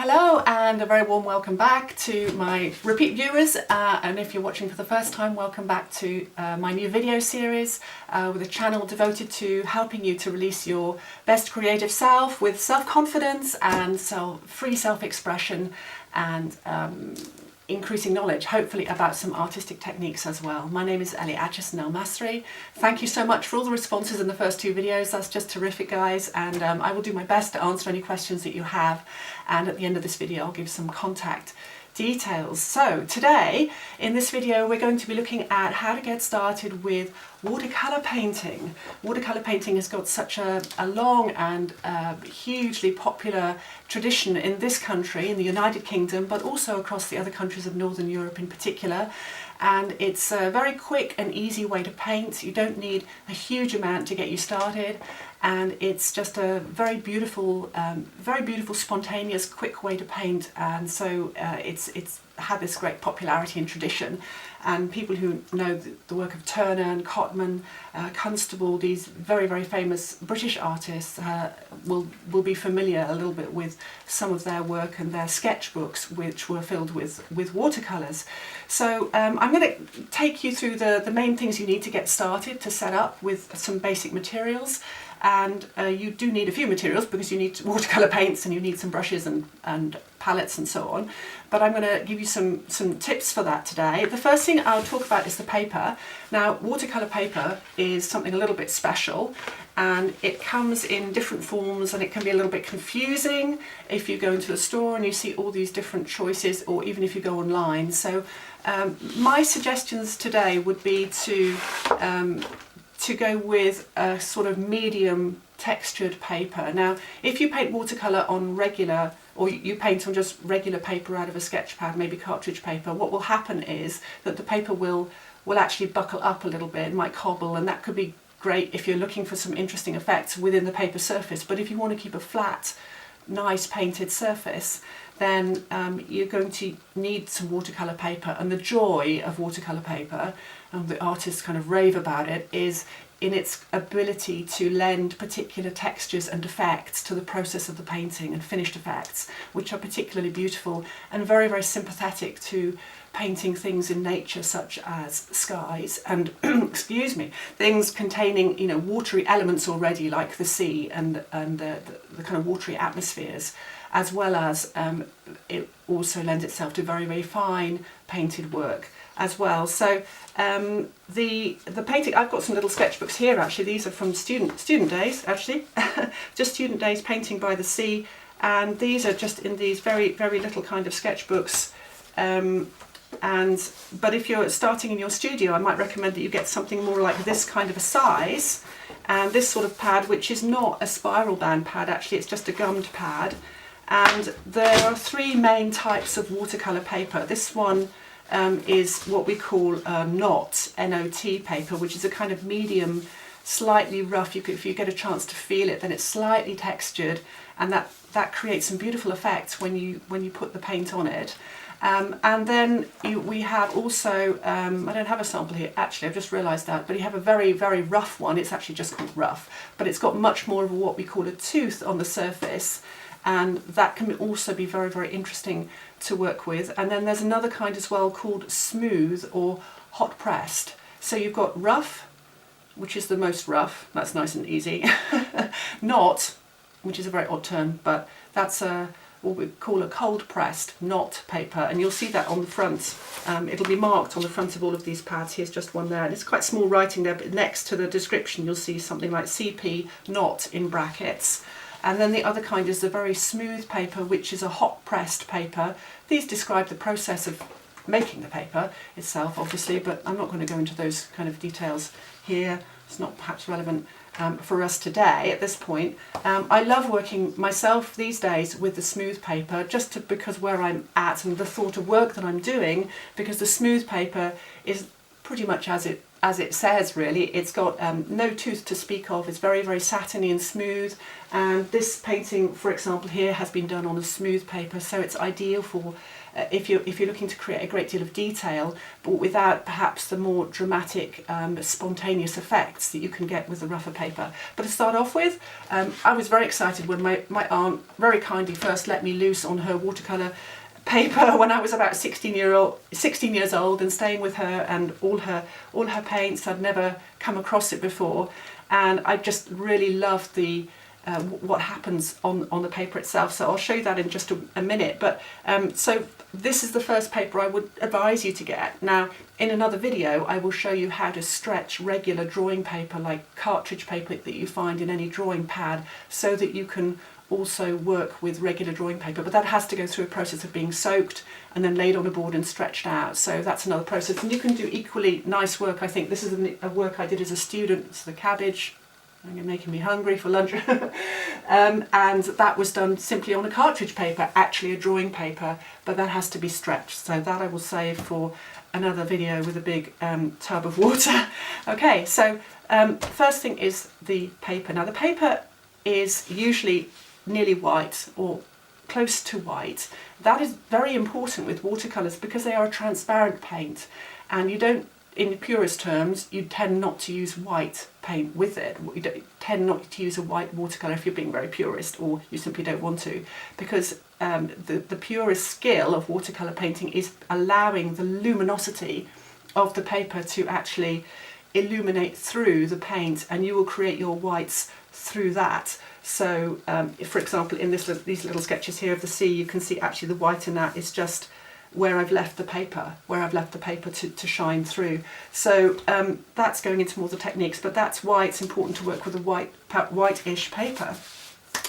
Hello and a very warm welcome back to my repeat viewers, and if you're watching for the first time, welcome back to my new video series with a channel devoted to helping you to release your best creative self with self-confidence and free self-expression and increasing knowledge, hopefully about some artistic techniques as well. My name is Acheson-Elmassry. Thank you so much for all the responses in the first two videos. That's just terrific, guys, and I will do my best to answer any questions that you have, and at the end of this video I'll give some contact details. So today in this video we're going to be looking at how to get started with watercolour painting. Watercolour painting has got such a long and hugely popular tradition in this country, in the United Kingdom, but also across the other countries of Northern Europe in particular. And it's a very quick and easy way to paint. You don't need a huge amount to get you started, and it's just a very beautiful, spontaneous, quick way to paint. And so it's had this great popularity and tradition. And people who know the work of Turner and Cotman, Constable, these very famous British artists, will be familiar a little bit with some of their work and their sketchbooks, which were filled with watercolours. So I'm going to take you through the main things you need to get started to set up with some basic materials. And you do need a few materials because you need watercolour paints and you need some brushes and palettes and so on. But I'm going to give you some tips for that today. The first thing I'll talk about is the paper. Now, watercolour paper is something a little bit special, and it comes in different forms, and it can be a little bit confusing if you go into a store and you see all these different choices, or even if you go online. So my suggestions today would be to go with a sort of medium textured paper. Now, if you paint watercolour on regular, or you paint on just regular paper out of a sketch pad, maybe cartridge paper, what will happen is that the paper will actually buckle up a little bit, it might cobble, and that could be great if you're looking for some interesting effects within the paper surface. But if you want to keep a flat, nice painted surface, then you're going to need some watercolour paper. And the joy of watercolour paper, and the artists kind of rave about it, is in its ability to lend particular textures and effects to the process of the painting, and finished effects, which are particularly beautiful and very sympathetic to painting things in nature, such as skies and excuse me, things containing, you know, watery elements already, like the sea and the kind of watery atmospheres, as well as it also lends itself to very fine painted work as well. So the painting, I've got some little sketchbooks here actually. These are from student days actually, just student days painting by the sea, and these are just in these very little kind of sketchbooks. But if you're starting in your studio, I might recommend that you get something more like this kind of a size, and this sort of pad, which is not a spiral bound pad actually, it's just a gummed pad. And there are three main types of watercolour paper. This one is what we call knot, N-O-T paper, which is a kind of medium, slightly rough. If you get a chance to feel it, then it's slightly textured, and that creates some beautiful effects when you put the paint on it. And then we have also, I don't have a sample here actually, I've just realised that, but you have a very rough one. It's actually just called rough, but it's got much more of what we call a tooth on the surface, and that can also be very interesting to work with. And then there's another kind as well called smooth or hot pressed. So you've got rough, which is the most rough, that's nice and easy. Knot, which is a very odd term, but that's what we call a cold pressed knot paper, and you'll see that on the front. It'll be marked on the front of all of these pads. Here's just one there, and it's quite small writing there, but next to the description you'll see something like CP knot in brackets. And then the other kind is the very smooth paper, which is a hot pressed paper. These describe the process of making the paper itself, obviously, but I'm not going to go into those kind of details here. It's not perhaps relevant for us today at this point. I love working myself these days with the smooth paper, because where I'm at and the thought of work that I'm doing, because the smooth paper is pretty much as it as it says really. It's got no tooth to speak of. It's very, very satiny and smooth, and this painting, for example, here has been done on a smooth paper, so it's ideal for if you're looking to create a great deal of detail, but without perhaps the more dramatic, spontaneous effects that you can get with the rougher paper. But to start off with, I was very excited when my aunt very kindly first let me loose on her watercolour paper when I was about 16 years old, and staying with her and all her paints. I'd never come across it before, and I just really loved the what happens on the paper itself. So I'll show you that in just a minute. But so this is the first paper I would advise you to get. Now, in another video, I will show you how to stretch regular drawing paper, like cartridge paper that you find in any drawing pad, so that you can also work with regular drawing paper. But that has to go through a process of being soaked and then laid on a board and stretched out. So that's another process. And you can do equally nice work. I think this is a work I did as a student. It's the cabbage. You're making me hungry for lunch. And that was done simply on a cartridge paper, actually a drawing paper, but that has to be stretched. So that I will save for another video with a big tub of water. Okay, so first thing is the paper. Now the paper is usually nearly white or close to white. That is very important with watercolours because they are a transparent paint, and you don't, in the purest terms, you tend not to use white paint with it. You tend not to use a white watercolour if you're being very purist, or you simply don't want to, because the purest skill of watercolour painting is allowing the luminosity of the paper to actually illuminate through the paint, and you will create your whites through that. So if, for example, in these little sketches here of the sea, you can see actually the white in that is just where I've left the paper, to shine through. So that's going into more the techniques, but that's why it's important to work with a whitish paper.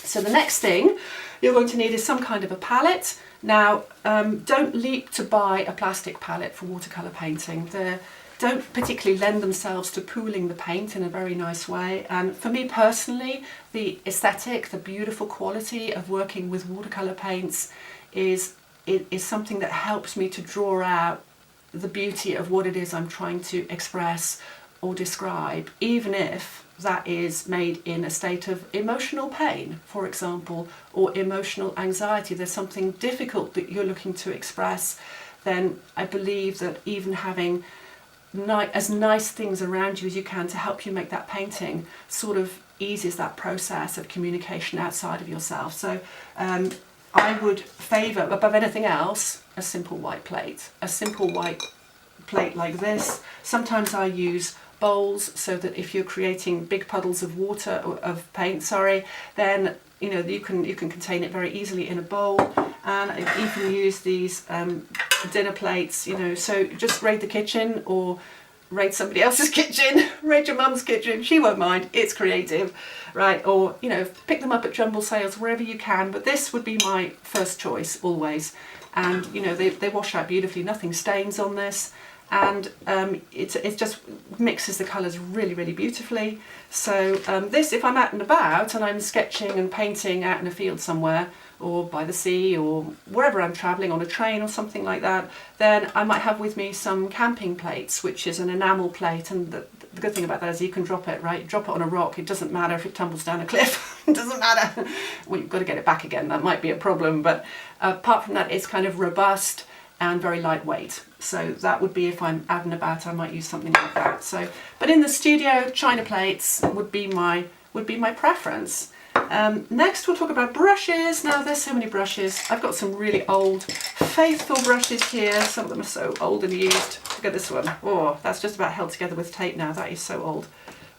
So the next thing you're going to need is some kind of a palette. Now, don't leap to buy a plastic palette for watercolour painting. They don't particularly lend themselves to pooling the paint in a very nice way. And for me personally, the aesthetic, the beautiful quality of working with watercolour paints is something that helps me to draw out the beauty of what it is I'm trying to express or describe, even if that is made in a state of emotional pain, for example, or emotional anxiety. There's something difficult that you're looking to express, then I believe that even having as nice things around you as you can to help you make that painting sort of eases that process of communication outside of yourself. So I would favour, above anything else, a simple white plate. A simple white plate like this. Sometimes I use bowls, so that if you're creating big puddles of water, or of paint, then you can contain it very easily in a bowl. And I even use these dinner plates, so just raid the kitchen, or raid somebody else's kitchen, raid your mum's kitchen, she won't mind, it's creative, right? Or, pick them up at jumble sales, wherever you can, but this would be my first choice, always. And, they wash out beautifully, nothing stains on this, and it just mixes the colours really, really beautifully. So this, if I'm out and about and I'm sketching and painting out in a field somewhere, or by the sea, or wherever I'm travelling, on a train or something like that, then I might have with me some camping plates, which is an enamel plate. And the good thing about that is you can drop it, right? Drop it on a rock, it doesn't matter if it tumbles down a cliff, it doesn't matter. Well, you've got to get it back again, that might be a problem, but apart from that, it's kind of robust and very lightweight. So that would be, if I'm out and about, I might use something like that. So, but in the studio, china plates would be my preference. Next we'll talk about brushes. Now there's so many brushes. I've got some really old faithful brushes here. Some of them are so old and used. Look at this one. Oh, that's just about held together with tape now. That is so old.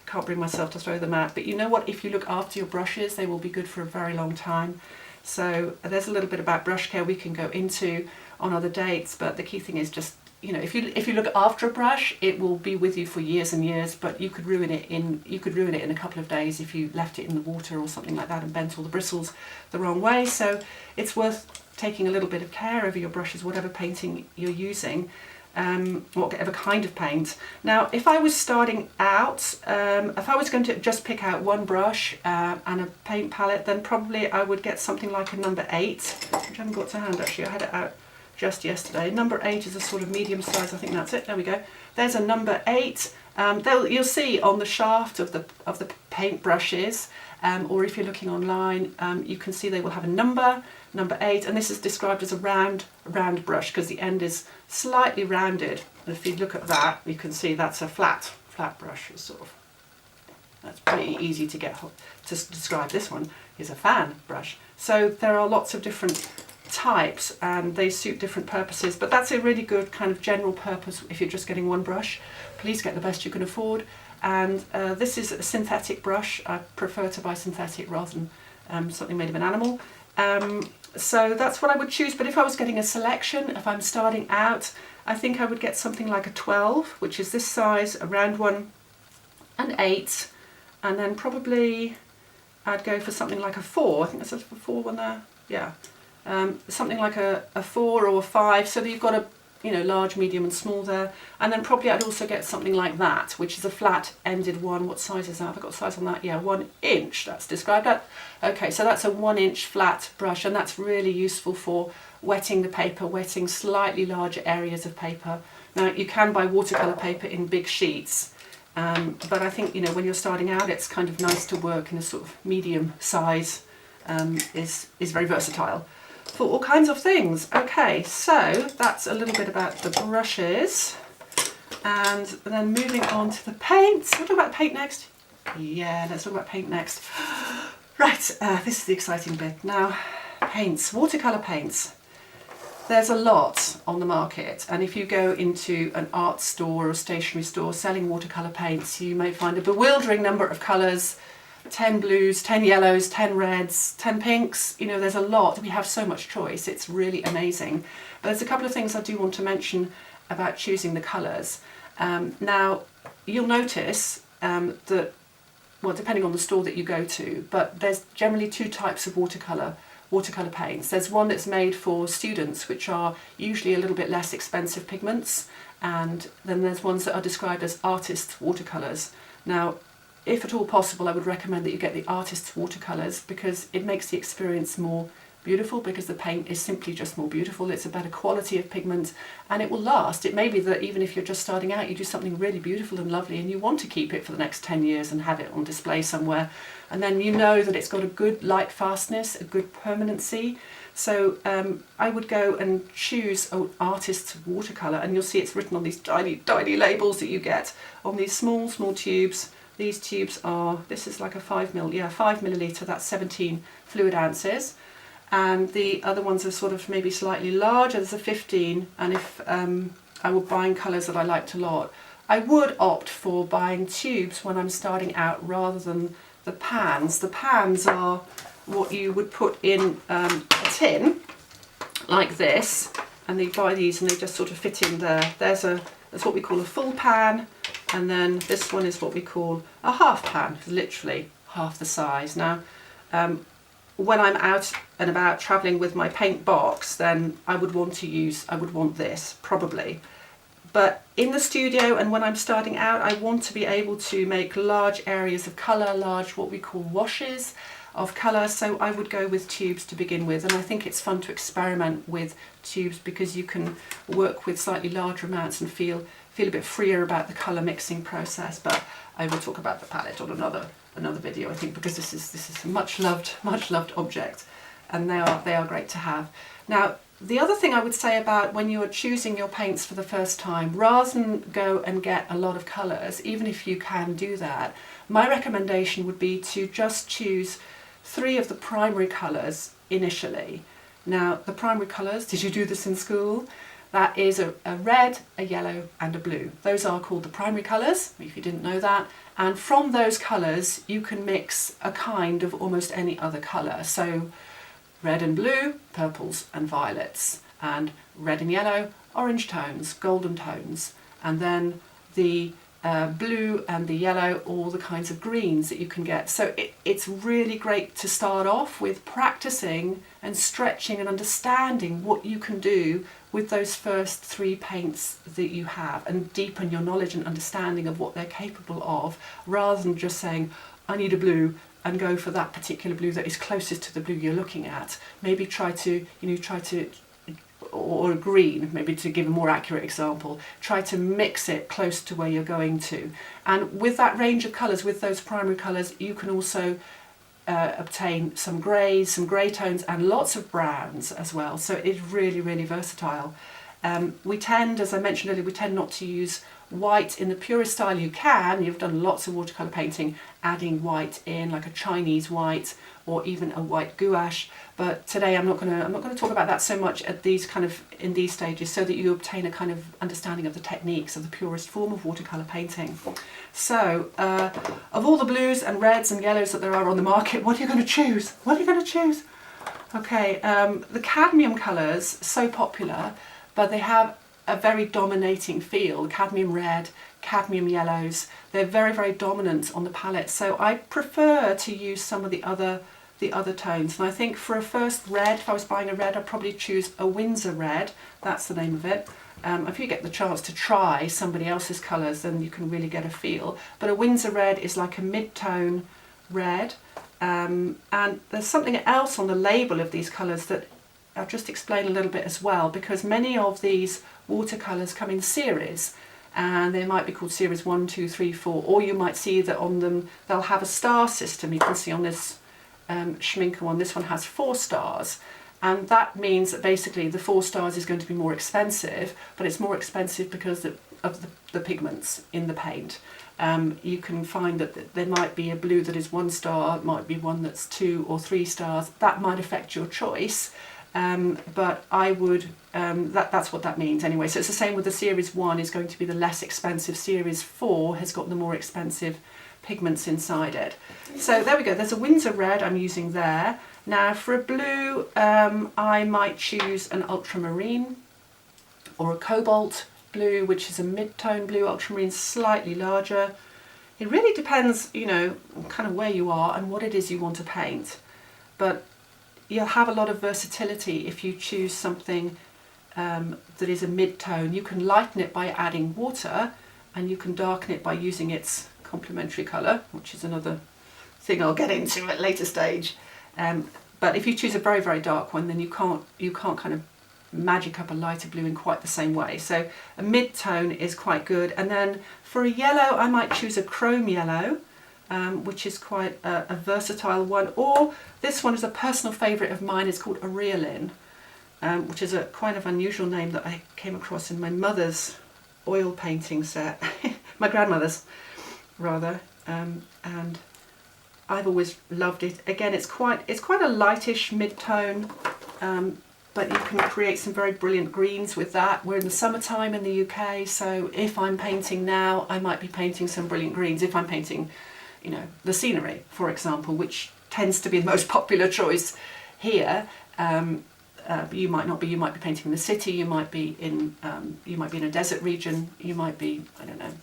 Can't bring myself to throw them out. But you know what? If you look after your brushes, they will be good for a very long time. So there's a little bit about brush care we can go into on other dates, but the key thing is just, if you look after a brush, it will be with you for years and years, but you could ruin it in a couple of days if you left it in the water or something like that and bent all the bristles the wrong way. So it's worth taking a little bit of care over your brushes, whatever painting you're using, whatever kind of paint. Now, if I was starting out, if I was going to just pick out one brush and a paint palette, then probably I would get something like a number 8, which I haven't got to hand actually. I had it out just yesterday. Number 8 is a sort of medium size. I think that's it. There we go. There's a number 8. You'll see on the shaft of the paint brushes, or if you're looking online, you can see they will have a number 8, and this is described as a round brush because the end is slightly rounded. And if you look at that, you can see that's a flat brush, sort of. That's pretty easy to describe. This one is a fan brush. So there are lots of different types and they suit different purposes, but that's a really good kind of general purpose if you're just getting one brush. Please get the best you can afford. And this is a synthetic brush. I prefer to buy synthetic rather than something made of an animal. So that's what I would choose, but if I was getting a selection, if I'm starting out, I think I would get something like a 12, which is this size, a round one, an 8, and then probably I'd go for something like a 4. I think that's a 4 one there, yeah. Something like a 4 or a 5, so that you've got a large, medium and small there. And then probably I'd also get something like that, which is a flat ended one. What size is that? Have I got a size on that? Yeah, 1 inch, that's described that. Okay, so that's a 1 inch flat brush, and that's really useful for wetting the paper, wetting slightly larger areas of paper. Now you can buy watercolour paper in big sheets, but I think when you're starting out, it's kind of nice to work in a sort of medium size. Is very versatile for all kinds of things. Okay, so that's a little bit about the brushes, and then moving on to the paints. We'll talk about paint next. Yeah, let's talk about paint next. Right, this is the exciting bit. Now, paints, watercolour paints. There's a lot on the market, and if you go into an art store or a stationery store selling watercolour paints, you may find a bewildering number of colours. 10 blues, 10 yellows, 10 reds, 10 pinks, there's a lot. We have so much choice, it's really amazing. But there's a couple of things I do want to mention about choosing the colours. Now, you'll notice that, well, depending on the store that you go to, but there's generally 2 types of watercolour paints. There's one that's made for students, which are usually a little bit less expensive pigments, and then there's ones that are described as artist watercolours. Now, if at all possible, I would recommend that you get the artist's watercolours because it makes the experience more beautiful, because the paint is simply just more beautiful. It's a better quality of pigment and it will last. It may be that even if you're just starting out, you do something really beautiful and lovely and you want to keep it for the next 10 years and have it on display somewhere, and then you know that it's got a good light fastness, a good permanency. So I would go and choose an artist's watercolour, and you'll see it's written on these tiny labels that you get on these small tubes. These tubes are, this is like a 5 millilitre, that's 17 fluid ounces. And the other ones are sort of maybe slightly larger, there's a 15. And if I were buying colours that I liked a lot, I would opt for buying tubes when I'm starting out rather than the pans. The pans are what you would put in a tin, like this. And they buy these and they just sort of fit in there. That's what we call a full pan. And then this one is what we call a half pan, literally half the size. Now, when I'm out and about travelling with my paint box, then I would want this, probably. But in the studio and when I'm starting out, I want to be able to make large areas of colour, large what we call washes of colour, so I would go with tubes to begin with. And I think it's fun to experiment with tubes because you can work with slightly larger amounts and feel a bit freer about the colour mixing process. But I will talk about the palette on another video, I think, because this is a much loved object, and they are great to have. Now, the other thing I would say about when you are choosing your paints for the first time, rather than go and get a lot of colours, even if you can do that, my recommendation would be to just choose 3 of the primary colours initially. Now, the primary colours, did you do this in school? That is a red, a yellow and a blue. Those are called the primary colours, if you didn't know that. And from those colours you can mix a kind of almost any other colour. So red and blue, purples and violets, and red and yellow, orange tones, golden tones, and then the blue and the yellow, all the kinds of greens that you can get. So it's really great to start off with practicing and stretching and understanding what you can do with those first 3 paints that you have, and deepen your knowledge and understanding of what they're capable of, rather than just saying, I need a blue, and go for that particular blue that is closest to the blue you're looking at. Maybe try to or a green, maybe to give a more accurate example, try to mix it close to where you're going to. And with that range of colours, with those primary colours, you can also obtain some greys, some grey tones, and lots of browns as well. So it's really, really versatile. We tend, as I mentioned earlier, we tend not to use white in the purest style you can. You've done lots of watercolour painting adding white in, like a Chinese white or even a white gouache, but today I'm not going to talk about that so much at these in these stages, so that you obtain a kind of understanding of the techniques of the purest form of watercolour painting. So of all the blues and reds and yellows that there are on the market, what are you going to choose? What are you going to choose? Okay, the cadmium colours, so popular, but they have a very dominating feel. Cadmium red, cadmium yellows, they're very, very dominant on the palette. So I prefer to use some of the other tones. And I think for a first red, if I was buying a red, I'd probably choose a Windsor red. That's the name of it. If you get the chance to try somebody else's colours, then you can really get a feel. But a Windsor red is like a mid-tone red. And there's something else on the label of these colours that I'll just explain a little bit as well, because many of these watercolours come in series, and they might be called series 1, 2, 3, 4, or you might see that on them they'll have a star system. You can see on this Schminke one, this one has 4 stars, and that means that basically the 4 stars is going to be more expensive, but it's more expensive because of the pigments in the paint. You can find that there might be a blue that is 1 star, it might be one that's 2 or 3 stars. That might affect your choice. But I would, that's what that means anyway. So it's the same with the series 1 is going to be the less expensive. Series 4 has got the more expensive pigments inside it. So there we go, there's a Windsor red I'm using there. Now for a blue, I might choose an ultramarine or a cobalt blue, which is a mid-tone blue. Ultramarine slightly larger. It really depends, you know, kind of where you are and what it is you want to paint. But you'll have a lot of versatility if you choose something that is a mid-tone. You can lighten it by adding water, and you can darken it by using its complementary colour, which is another thing I'll get into at a later stage. But if you choose a very, very dark one, then you can't kind of magic up a lighter blue in quite the same way. So a mid-tone is quite good. And then for a yellow, I might choose a chrome yellow, which is quite a versatile one. Or this one is a personal favourite of mine. It's called Acheson, which is a kind of unusual name that I came across in my mother's oil painting set, my grandmother's rather, and I've always loved it. Again, it's quite a lightish mid-tone, but you can create some very brilliant greens with that. We're in the summertime in the UK, so if I'm painting now, I might be painting some brilliant greens. If I'm painting, you know, the scenery, for example, which tends to be the most popular choice here. You might not be. You might be painting in the city. You might be in a desert region. You might be, I don't know,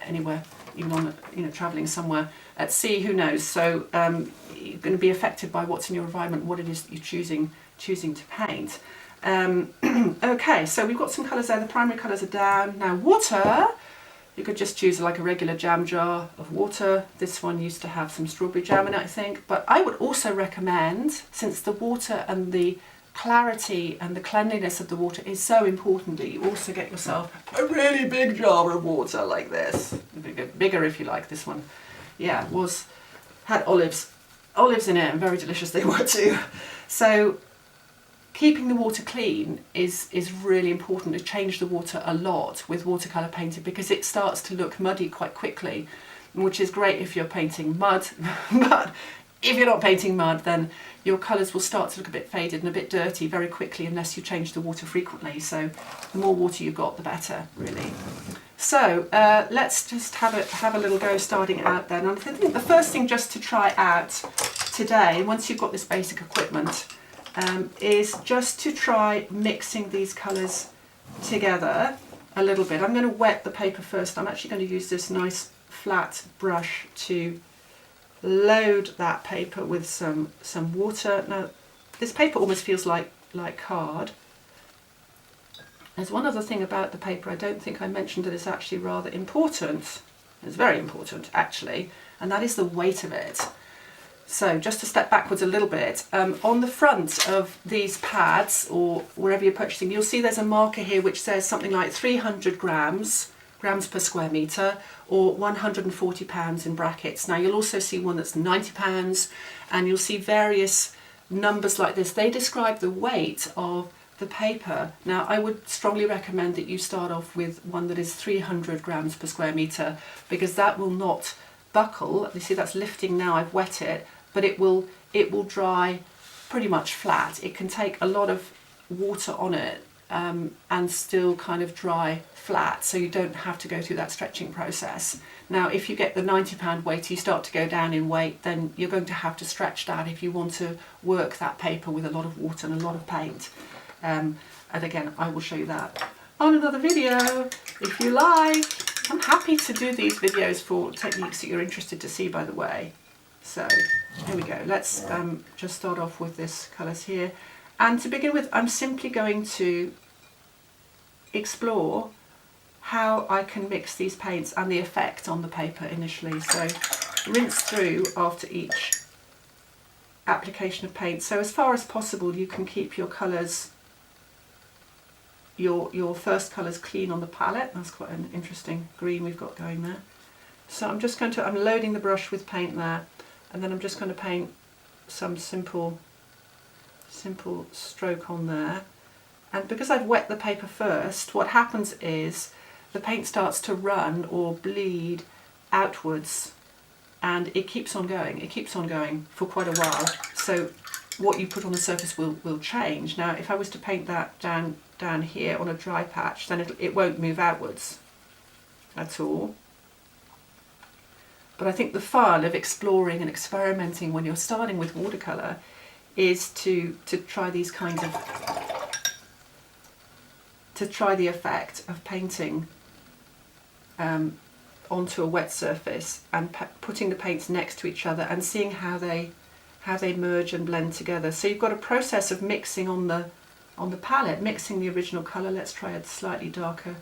anywhere, even on, you know, travelling somewhere at sea. Who knows? So you're going to be affected by what's in your environment, what it is that you're choosing to paint. Okay, so we've got some colours there. The primary colours are down. Now water. You could just choose like a regular jam jar of water. This one used to have some strawberry jam in it, I think. But I would also recommend, since the water and the clarity and the cleanliness of the water is so important, that you also get yourself a really big jar of water like this. Bigger if you like. This one, yeah, had olives in it, and very delicious they were too. So keeping the water clean is really important. To change the water a lot with watercolour painting, because it starts to look muddy quite quickly, which is great if you're painting mud, but if you're not painting mud, then your colours will start to look a bit faded and a bit dirty very quickly unless you change the water frequently. So the more water you've got, the better, really. So let's just have a little go starting out then. And I think the first thing just to try out today, once you've got this basic equipment, is just to try mixing these colours together a little bit. I'm going to wet the paper first. I'm actually going to use this nice flat brush to load that paper with some water. Now this paper almost feels like card. There's one other thing about the paper I don't think I mentioned that is actually rather important. It's very important actually, and that is the weight of it. So just to step backwards a little bit, on the front of these pads or wherever you're purchasing, you'll see there's a marker here which says something like 300 grams per square metre, or 140 pounds in brackets. Now you'll also see one that's 90 pounds, and you'll see various numbers like this. They describe the weight of the paper. Now I would strongly recommend that you start off with one that is 300 grams per square metre, because that will not buckle. You see that's lifting now, I've wet it, but it will dry pretty much flat. It can take a lot of water on it and still kind of dry flat, so you don't have to go through that stretching process. Now if you get the 90 pound weight, you start to go down in weight, then you're going to have to stretch that if you want to work that paper with a lot of water and a lot of paint. And again, I will show you that on another video if you like. I'm happy to do these videos for techniques that you're interested to see, by the way. So here we go. Let's just start off with this colours here. And to begin with, I'm simply going to explore how I can mix these paints and the effect on the paper initially. So rinse through after each application of paint. So as far as possible, you can keep your colours, your first colours clean on the palette. That's quite an interesting green we've got going there. So I'm just going to, I'm loading the brush with paint there, and then I'm just going to paint some simple stroke on there. And because I've wet the paper first, what happens is the paint starts to run or bleed outwards, and it keeps on going for quite a while. So what you put on the surface will change. Now if I was to paint that down here on a dry patch, then it won't move outwards at all. But I think the fun of exploring and experimenting when you're starting with watercolour is to try these kinds of, to try the effect of painting onto a wet surface and putting the paints next to each other and seeing how they merge and blend together. So you've got a process of mixing on the palette, mixing the original colour. Let's try a slightly darker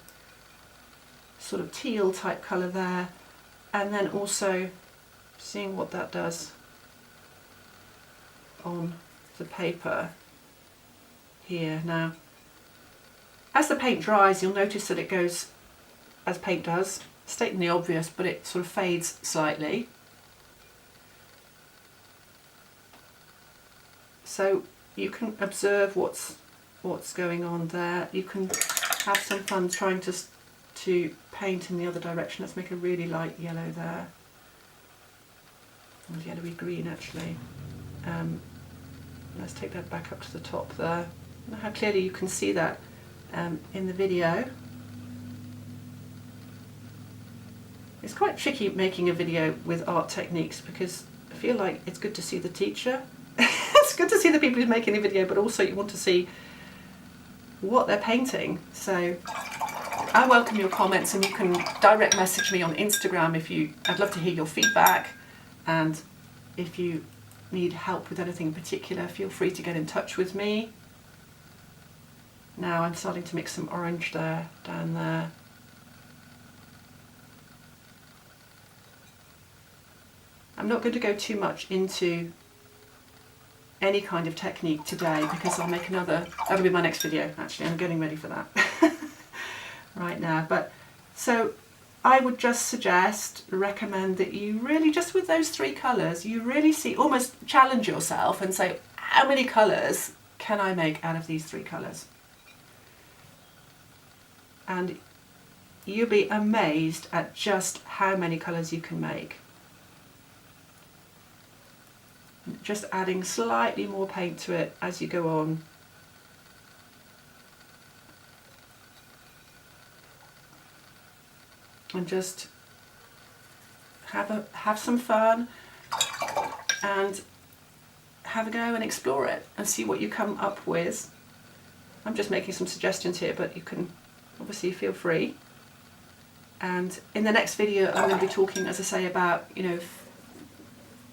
sort of teal type colour there, and then also seeing what that does on the paper here. Now as the paint dries, you'll notice that it goes, as paint does, stating the obvious, but it sort of fades slightly. So you can observe what's going on there. You can have some fun trying to paint in the other direction. Let's make a really light yellow there, or yellowy green actually. Let's take that back up to the top there. I don't know how clearly you can see that in the video. It's quite tricky making a video with art techniques, because I feel like it's good to see the teacher. It's good to see the people who's making the video, but also you want to see what they're painting. So I welcome your comments, and you can direct message me on Instagram if you, I'd love to hear your feedback, and if you need help with anything in particular, feel free to get in touch with me. Now I'm starting to mix some orange there, down there. I'm not going to go too much into any kind of technique today, because I'll make another, that'll be my next video actually, I'm getting ready for that right now. But so I would just recommend that you really, just with those three colours, you really almost challenge yourself and say, how many colours can I make out of these three colours? And you'll be amazed at just how many colours you can make. Just adding slightly more paint to it as you go on. And just have some fun and have a go and explore it and see what you come up with. I'm just making some suggestions here, but you can obviously feel free. And in the next video I'm going to be talking, as I say, about, you know,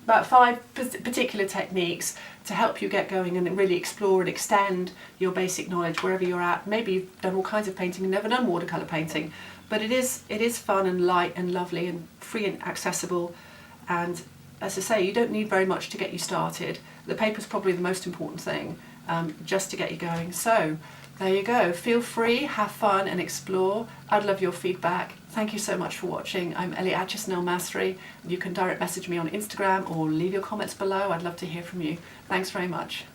about 5 particular techniques to help you get going and really explore and extend your basic knowledge wherever you're at. Maybe you've done all kinds of painting and never done watercolour painting, but it is fun and light and lovely and free and accessible, and as I say, you don't need very much to get you started. The paper's probably the most important thing, just to get you going. So there you go. Feel free, have fun and explore. I'd love your feedback. Thank you so much for watching. I'm Ellie Acheson-Elmassry. You can direct message me on Instagram or leave your comments below. I'd love to hear from you. Thanks very much.